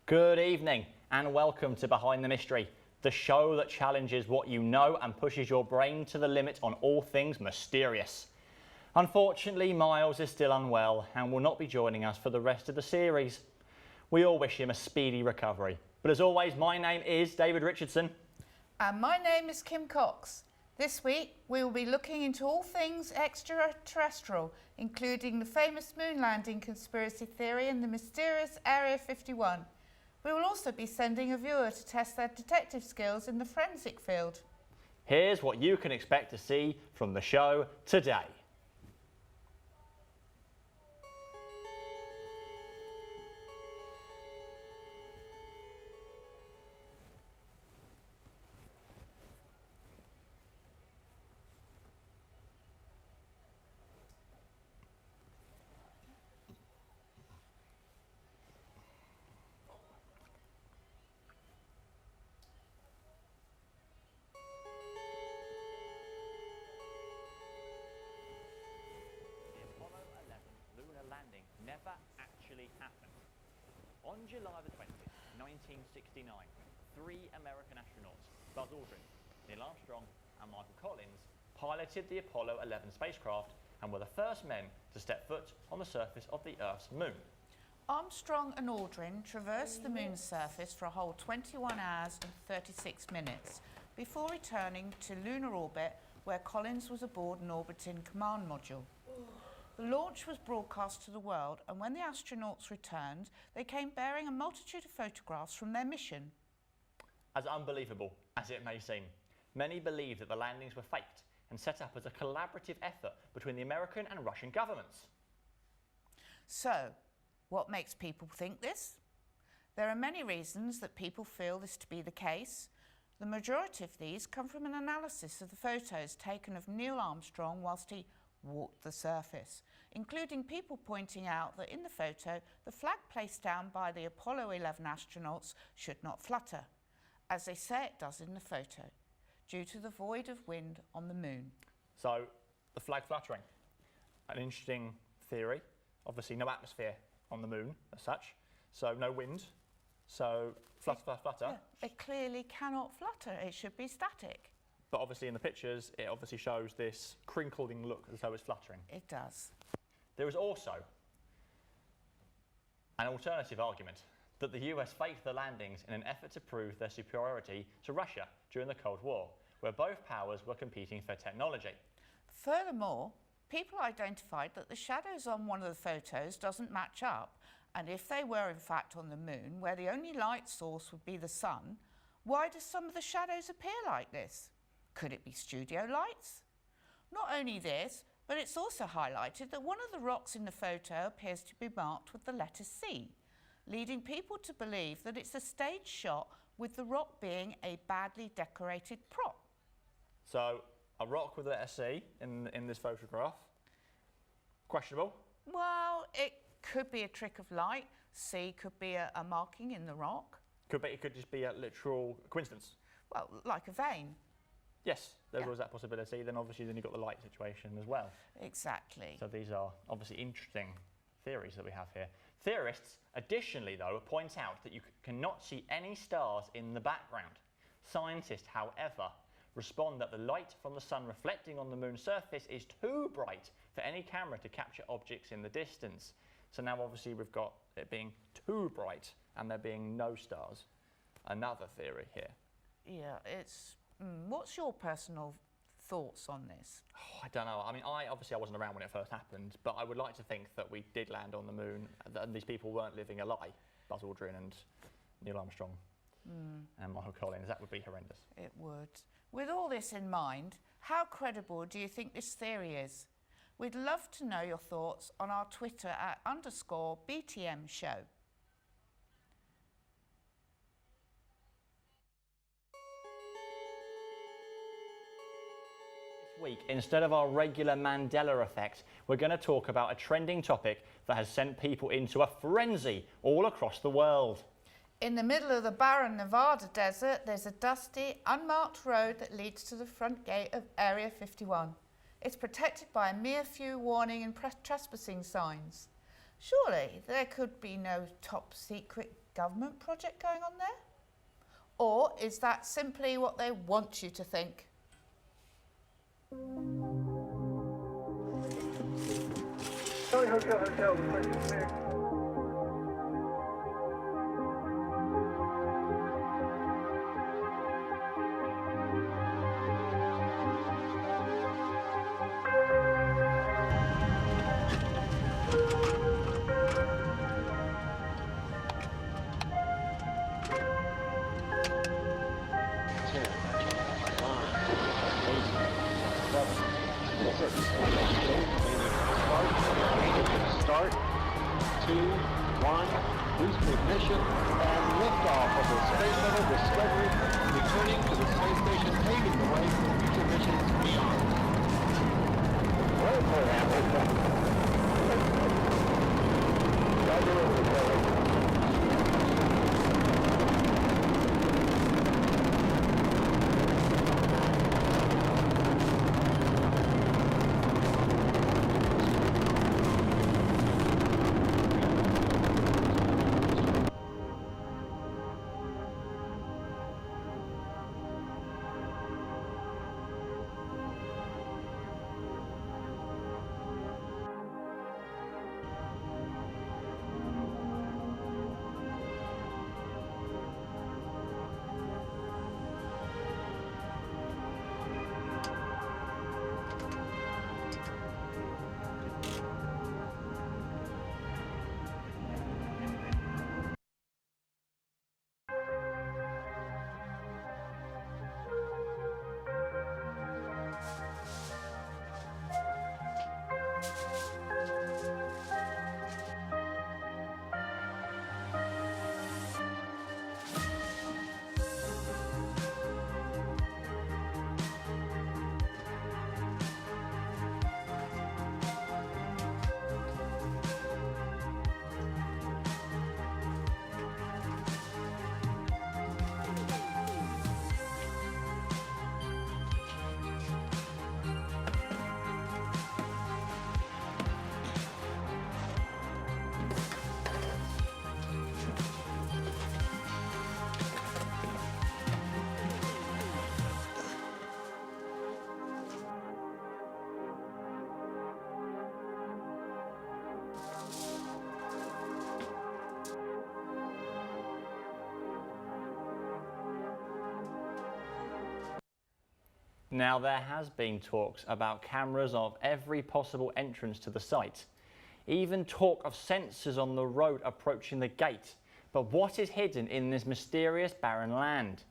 Good evening and welcome to Behind the Mystery, the show that challenges what you know and pushes your brain to the limit on all things mysterious. Unfortunately, Miles is still unwell and will not be joining us for the rest of the series. We all wish him a speedy recovery. But as always, my name is David Richardson. And my name is Kim Cox. This week we will be looking into all things extraterrestrial, including the famous moon landing conspiracy theory and the mysterious Area 51. We will also be sending a viewer to test their detective skills in the forensic field. Here's what you can expect to see from the show today. Never actually happened. On July the 20th, 1969, three American astronauts, Buzz Aldrin, Neil Armstrong and Michael Collins, piloted the Apollo 11 spacecraft and were the first men to step foot on the surface of the Earth's moon. Armstrong and Aldrin traversed the moon's surface for a whole 21 hours and 36 minutes before returning to lunar orbit, where Collins was aboard an orbiting command module. The launch was broadcast to the world, and when the astronauts returned, they came bearing a multitude of photographs from their mission. As unbelievable as it may seem, many believe that the landings were faked and set up as a collaborative effort between the American and Russian governments. So, what makes people think this? There are many reasons that people feel this to be the case. The majority of these come from an analysis of the photos taken of Neil Armstrong whilst he walked the surface, including people pointing out that in the photo, the flag placed down by the Apollo 11 astronauts should not flutter, as they say it does in the photo, due to the void of wind on the moon. So, the flag fluttering, an interesting theory. Obviously no atmosphere on the moon as such, so no wind, so flutter. Yeah, it clearly cannot flutter, it should be static. But obviously in the pictures, it obviously shows this crinkling look as though it's fluttering. It does. There is also an alternative argument that the US faked the landings in an effort to prove their superiority to Russia during the Cold War, where both powers were competing for technology. Furthermore, people identified that the shadows on one of the photos doesn't match up, and if they were in fact on the moon, where the only light source would be the sun, why do some of the shadows appear like this? Could it be studio lights? Not only this, but it's also highlighted that one of the rocks in the photo appears to be marked with the letter C, leading people to believe that it's a staged shot with the rock being a badly decorated prop. So, a rock with the letter C in this photograph. Questionable? Well, it could be a trick of light. C could be a marking in the rock. It could just be a literal coincidence. Well, like a vein. Yes, there was that possibility. Then obviously you've got the light situation as well. Exactly. So these are obviously interesting theories that we have here. Theorists additionally though point out that you cannot see any stars in the background. Scientists, however, respond that the light from the sun reflecting on the moon's surface is too bright for any camera to capture objects in the distance. So now obviously we've got it being too bright and there being no stars. Another theory here. Yeah, it's... what's your personal thoughts on this? Oh, I don't know. I mean, obviously I wasn't around when it first happened, but I would like to think that we did land on the moon, and these people weren't living a lie. Buzz Aldrin and Neil Armstrong and Michael Collins. That would be horrendous. It would. With all this in mind, how credible do you think this theory is? We'd love to know your thoughts on our Twitter at _BTM show. This week, instead of our regular Mandela effect, we're going to talk about a trending topic that has sent people into a frenzy all across the world. In the middle of the barren Nevada desert, there's a dusty, unmarked road that leads to the front gate of Area 51. It's protected by a mere few warning and trespassing signs. Surely there could be no top secret government project going on there? Or is that simply what they want you to think? Hotel. Start, 2, 1, boost ignition, and liftoff of the Space Shuttle Discovery, returning to the space station, paving the way for future missions beyond. Now, there has been talks about cameras of every possible entrance to the site. Even talk of sensors on the road approaching the gate. But what is hidden in this mysterious barren land?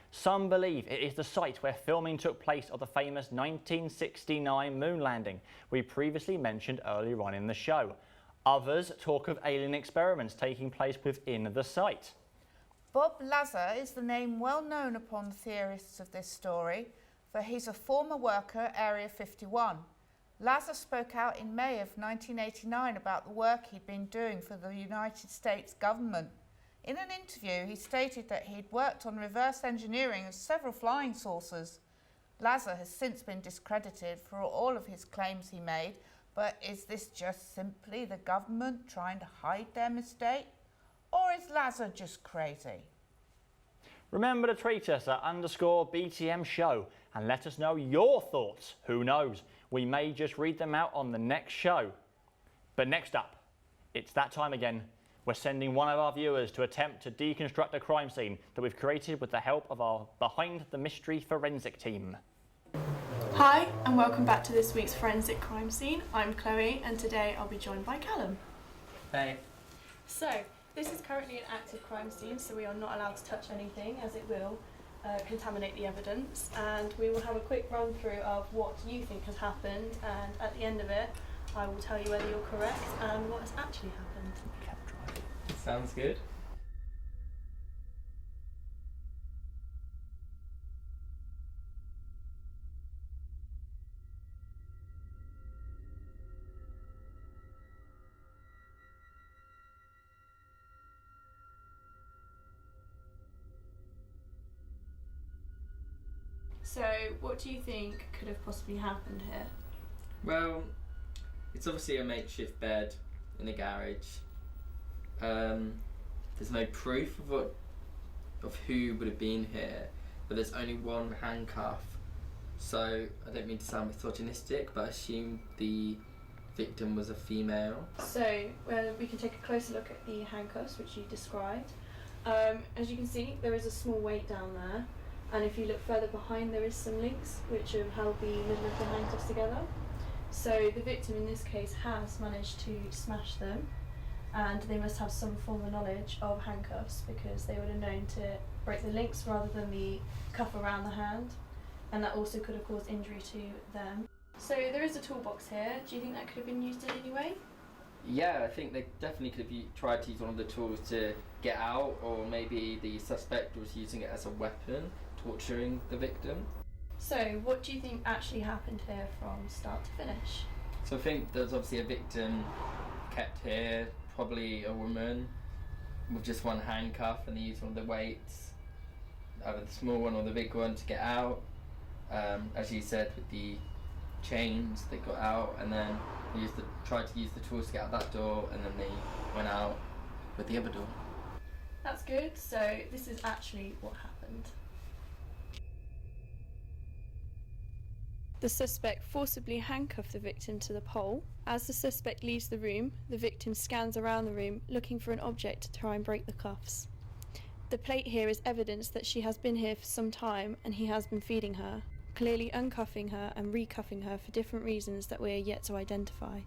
Some believe it is the site where filming took place of the famous 1969 moon landing we previously mentioned earlier on in the show. Others talk of alien experiments taking place within the site. Bob Lazar is the name well known upon theorists of this story, for he's a former worker at Area 51. Lazar spoke out in May of 1989 about the work he'd been doing for the United States government. In an interview, he stated that he'd worked on reverse engineering of several flying saucers. Lazar has since been discredited for all of his claims he made, but is this just simply the government trying to hide their mistake? Or is Lazar just crazy? Remember to tweet us at _BTM show and let us know your thoughts. Who knows, we may just read them out on the next show. But next up, it's that time again. We're sending one of our viewers to attempt to deconstruct a crime scene that we've created with the help of our Behind the Mystery forensic team. Hi and welcome back to this week's Forensic Crime Scene. I'm Chloe and today I'll be joined by Callum. Hey. So, this is currently an active crime scene, so we are not allowed to touch anything as it will contaminate the evidence, and we will have a quick run through of what you think has happened, and at the end of it I will tell you whether you're correct and what has actually happened. Sounds good. So, what do you think could have possibly happened here? Well, it's obviously a makeshift bed in a garage. There's no proof of who would have been here, but there's only one handcuff. So I don't mean to sound misogynistic, but I assume the victim was a female. So, we can take a closer look at the handcuffs which you described. As you can see, there is a small weight down there. And if you look further behind, there is some links which have held the middle of the handcuffs together. So the victim in this case has managed to smash them, and they must have some form of knowledge of handcuffs because they would have known to break the links rather than the cuff around the hand, and that also could have caused injury to them. So there is a toolbox here. Do you think that could have been used in any way? Yeah, I think they definitely could have tried to use one of the tools to get out, or maybe the suspect was using it as a weapon, torturing the victim. So what do you think actually happened here from start to finish? So I think there's obviously a victim kept here, probably a woman, with just one handcuff, and they used one of the weights, either the small one or the big one, to get out. As you said, with the chains, they got out, and then they tried to use the tools to get out that door, and then they went out with the other door. That's good. So this is actually what happened. The suspect forcibly handcuffed the victim to the pole. As the suspect leaves the room, the victim scans around the room looking for an object to try and break the cuffs. The plate here is evidence that she has been here for some time and he has been feeding her, clearly uncuffing her and recuffing her for different reasons that we are yet to identify.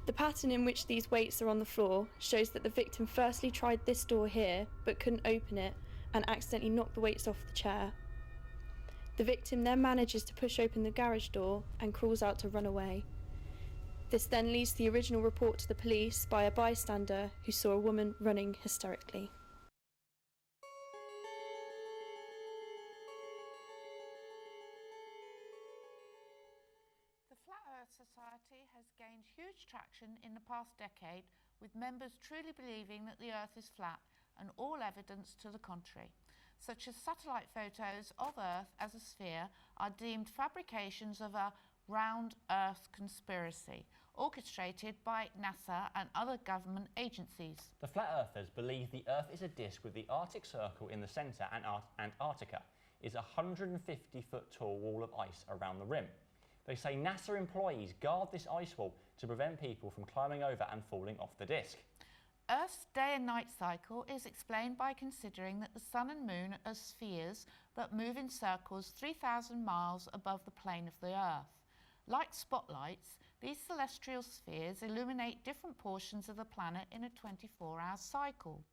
The pattern in which these weights are on the floor shows that the victim firstly tried this door here but couldn't open it and accidentally knocked the weights off the chair. The victim then manages to push open the garage door and crawls out to run away. This then leads the original report to the police by a bystander who saw a woman running hysterically. The Flat Earth Society has gained huge traction in the past decade, with members truly believing that the Earth is flat and all evidence to the contrary, such as satellite photos of Earth as a sphere, are deemed fabrications of a round Earth conspiracy, orchestrated by NASA and other government agencies. The flat earthers believe the Earth is a disk with the Arctic Circle in the centre and Antarctica is a 150-foot tall wall of ice around the rim. They say NASA employees guard this ice wall to prevent people from climbing over and falling off the disk. Earth's day and night cycle is explained by considering that the Sun and Moon are spheres that move in circles 3,000 miles above the plane of the Earth. Like spotlights, these celestial spheres illuminate different portions of the planet in a 24-hour cycle.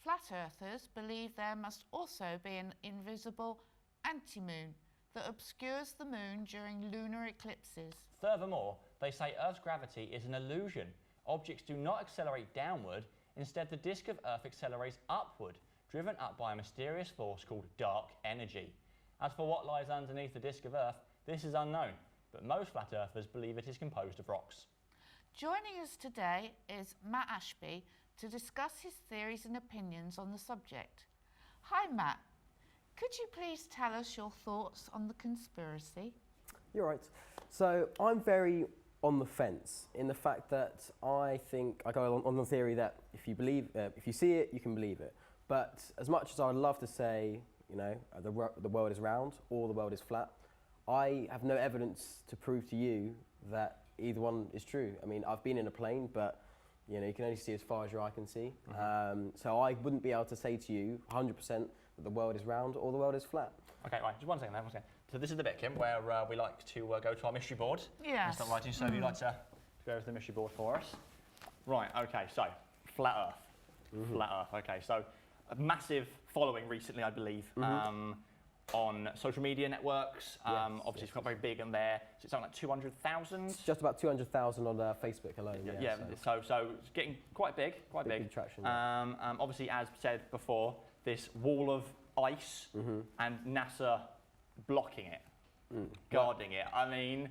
Flat Earthers believe there must also be an invisible anti-moon that obscures the Moon during lunar eclipses. Furthermore, they say Earth's gravity is an illusion. Objects do not accelerate downward, instead the disk of Earth accelerates upward, driven up by a mysterious force called dark energy. As for what lies underneath the disk of Earth, this is unknown, but most flat earthers believe it is composed of rocks. Joining us today is Matt Ashby to discuss his theories and opinions on the subject. Hi Matt, could you please tell us your thoughts on the conspiracy? You're right. So I'm very on the fence in the fact that I think I go on the theory that if you see it, you can believe it. But as much as I'd love to say, you know, the world is round or the world is flat, I have no evidence to prove to you that either one is true. I mean, I've been in a plane, but you know, you can only see as far as your eye can see. Mm-hmm. So I wouldn't be able to say to you 100% that the world is round or the world is flat. Okay, right, just one second. So this is the bit, Kim, where we like to go to our mystery board. And Yes. start writing. So you'd like to go over the mystery board for us? Right. Okay. So flat Earth. Flat Earth. Okay. So a massive following recently, I believe, on social media networks. Obviously, it's got very big in there. So it's something like 200,000. Just about 200,000 on Facebook alone. Yeah. So it's getting quite big. Quite big. Big traction. Obviously, as said before, this wall of ice and NASA blocking it, guarding it. I mean,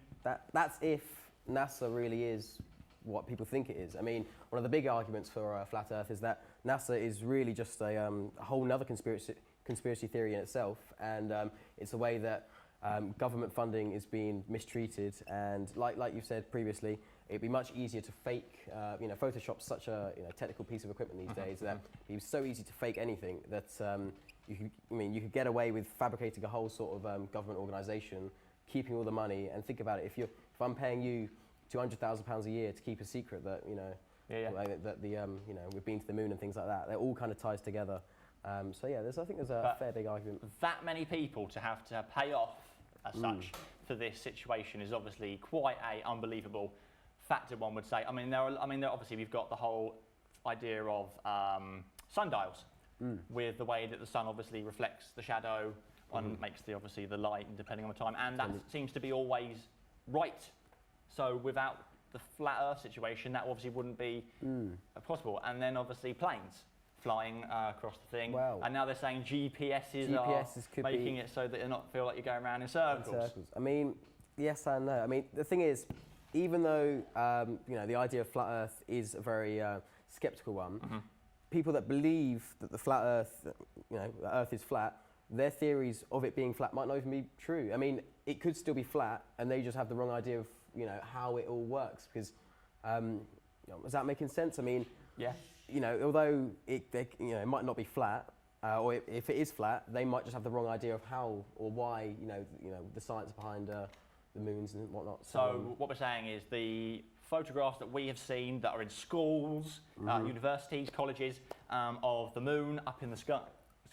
that's if NASA really is what people think it is. I mean, one of the big arguments for flat Earth is that NASA is really just a whole nother conspiracy theory in itself, and it's a way that government funding is being mistreated. And like you've said previously, it'd be much easier to fake. Photoshop's such a technical piece of equipment these days that it's so easy to fake anything that you could get away with fabricating a whole sort of government organisation, keeping all the money. And think about it: if I'm paying you £200,000 a year to keep a secret that that we've been to the moon and things like that, they're all kind of ties together. I think there's a fair big argument. That many people to have to pay off as such for this situation is obviously quite a unbelievable factor, one would say. I mean, obviously we've got the whole idea of sundials, with the way that the sun obviously reflects the shadow and makes the light depending on the time, and that seems to be always right. So without the flat Earth situation, that obviously wouldn't be possible. And then obviously planes flying across the thing. Wow. And now they're saying GPSs are making it so that you not feel like you're going around in circles. I mean, yes and no. I mean, the thing is, even though the idea of flat Earth is a very skeptical one, people that believe that the flat Earth, the Earth is flat, their theories of it being flat might not even be true. I mean, it could still be flat, and they just have the wrong idea of how it all works. Because is that making sense? I mean, yeah. Although it might not be flat, or if it is flat, they might just have the wrong idea of how or why the science behind the moons and whatnot. So what we're saying is the photographs that we have seen that are in schools, universities, colleges, of the moon up in the sky,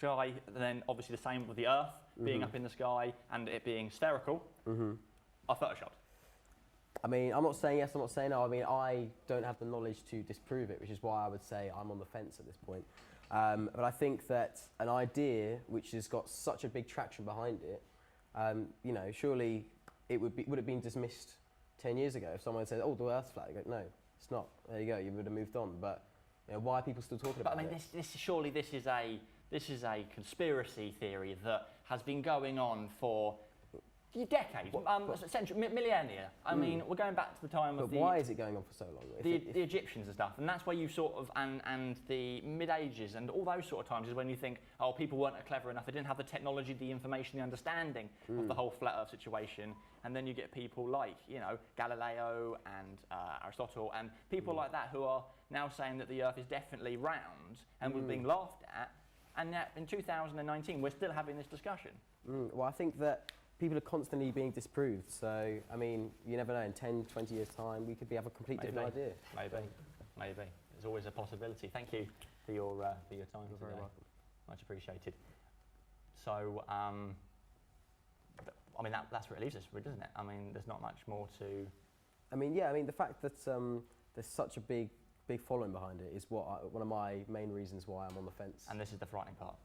and then obviously the same with the Earth being up in the sky and it being spherical, are photoshopped. I mean, I'm not saying yes, I'm not saying no. I mean, I don't have the knowledge to disprove it, which is why I would say I'm on the fence at this point. But I think that an idea which has got such a big traction behind it, surely it would have been dismissed 10 years ago if someone said, "Oh, the Earth's flat." You go, "No, it's not." There you go. You would have moved on. But why are people still talking about it? But I mean, this is a conspiracy theory that has been going on for decades, millennia. I mean, we're going back to the time of the... But why is it going on for so long? The Egyptians and stuff, and that's where you sort of, and the Mid-Ages and all those sort of times is when you think, oh, people weren't clever enough, they didn't have the technology, the information, the understanding of the whole flat Earth situation, and then you get people like, Galileo and Aristotle, and people like that who are now saying that the Earth is definitely round, and we're being laughed at, and yet in 2019 we're still having this discussion. Well, I think that people are constantly being disproved, so, I mean, you never know, in 10, 20 years' time, we could have a complete different idea. Maybe. There's always a possibility. Thank you for your time. You're very welcome. Much appreciated. So, I mean, that's where it leaves us, really, doesn't it? I mean, there's not much more to... I mean, the fact that there's such a big following behind it is one of my main reasons why I'm on the fence. And this is the frightening part.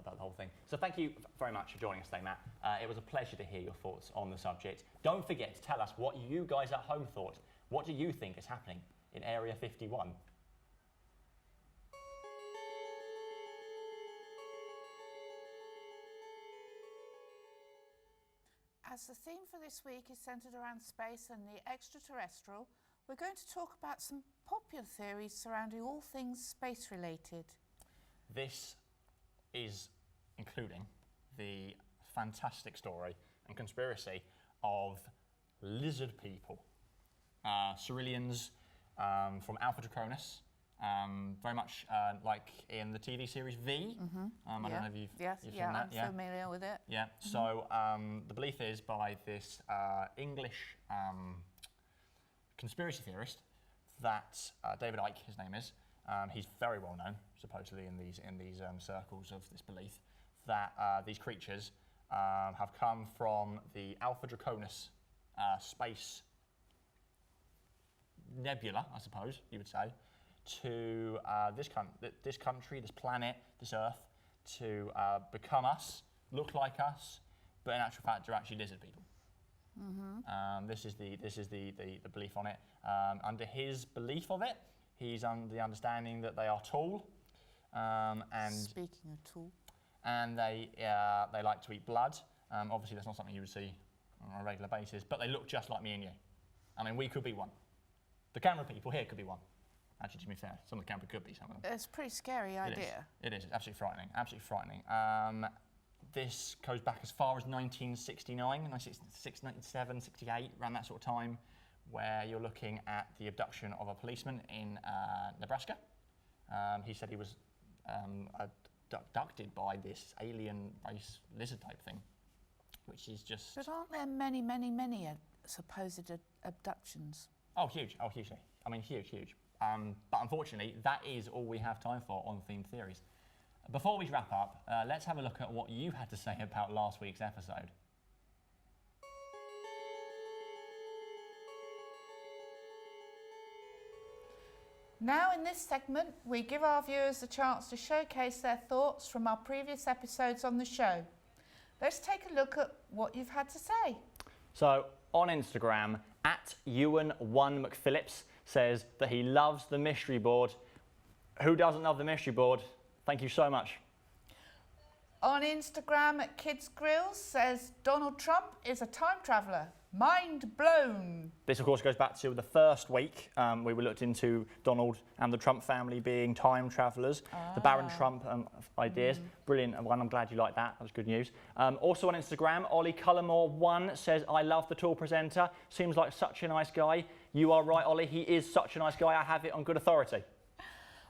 About the whole thing. So thank you very much for joining us today, Matt. It was a pleasure to hear your thoughts on the subject. Don't forget to tell us what you guys at home thought. What do you think is happening in Area 51? As the theme for this week is centred around space and the extraterrestrial, we're going to talk about some popular theories surrounding all things space-related. This is including the fantastic story and conspiracy of lizard people, Ceruleans from Alpha Draconis, very much like in the TV series V. I don't know if you've seen that. I'm familiar with it. Yeah, so the belief is by this English conspiracy theorist that David Icke, his name is, he's very well known, supposedly in these circles of this belief, that these creatures have come from the Alpha Draconis space nebula, I suppose you would say, to this country, this planet, this Earth, to become us, look like us, but in actual fact, they're actually lizard people. This is the belief on it. Under his belief of it, he's under the understanding that they are tall, and Speaking of tall. and they like to eat blood. Obviously, that's not something you would see on a regular basis, but they look just like me and you. I mean, we could be one. The camera people here could be one. Actually, to be fair, some of the camera could be some of them. It's a pretty scary idea. It is. It's absolutely frightening. Absolutely frightening. This goes back as far as 1969, 1966, 1967, 68, around that sort of time, where you're looking at the abduction of a policeman in Nebraska. He said he was abducted by this alien race lizard type thing, which is just... But aren't there many, many, many supposed abductions? Oh, huge. Oh, hugely. I mean, huge, huge. But unfortunately, that is all we have time for on themed theories. Before we wrap up, let's have a look at what you had to say about last week's episode. Now in this segment, we give our viewers a chance to showcase their thoughts from our previous episodes on the show. Let's take a look at what you've had to say. So, on Instagram, @Ewan1McPhillips says that he loves the mystery board. Who doesn't love the mystery board? Thank you so much. On Instagram, @KidsGrills says Donald Trump is a time traveller. Mind blown. This, of course, goes back to the first week. We were looked into Donald and the Trump family being time travellers. The Baron Trump ideas. Brilliant one. I'm glad you liked that. That was good news. Also on Instagram, Ollie Cullimore1 says, I love the tall presenter. Seems like such a nice guy. You are right, Ollie. He is such a nice guy. I have it on good authority.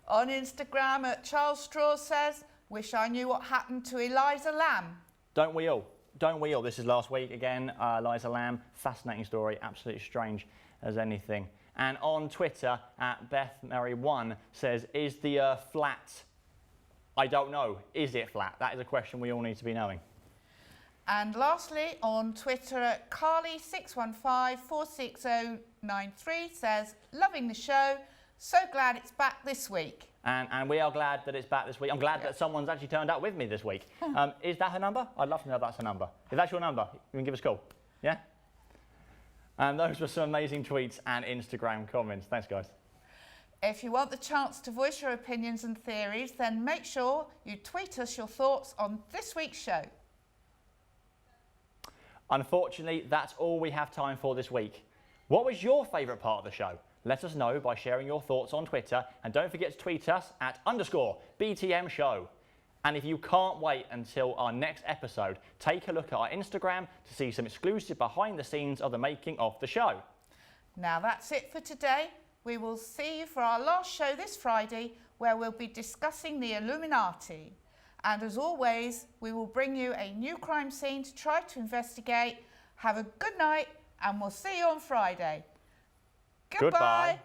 On Instagram, @Charles Straw says, wish I knew what happened to Eliza Lamb. Don't we all? Don't we all? This is last week again. Eliza Lamb, fascinating story, absolutely strange as anything. And on Twitter, @BethMary1 says, is the Earth flat? I don't know. Is it flat? That is a question we all need to be knowing. And lastly, on Twitter, @Carly6154609 says, loving the show, so glad it's back this week. And we are glad that it's back this week. I'm glad that someone's actually turned up with me this week. Is that her number? I'd love to know if that's her number. If that's your number, you can give us a call. Yeah? And those were some amazing tweets and Instagram comments. Thanks, guys. If you want the chance to voice your opinions and theories, then make sure you tweet us your thoughts on this week's show. Unfortunately, that's all we have time for this week. What was your favourite part of the show? Let us know by sharing your thoughts on Twitter, and don't forget to tweet us @_BTM show. And if you can't wait until our next episode, take a look at our Instagram to see some exclusive behind the scenes of the making of the show. Now that's it for today. We will see you for our last show this Friday, where we'll be discussing the Illuminati. And as always, we will bring you a new crime scene to try to investigate. Have a good night, and we'll see you on Friday. Goodbye.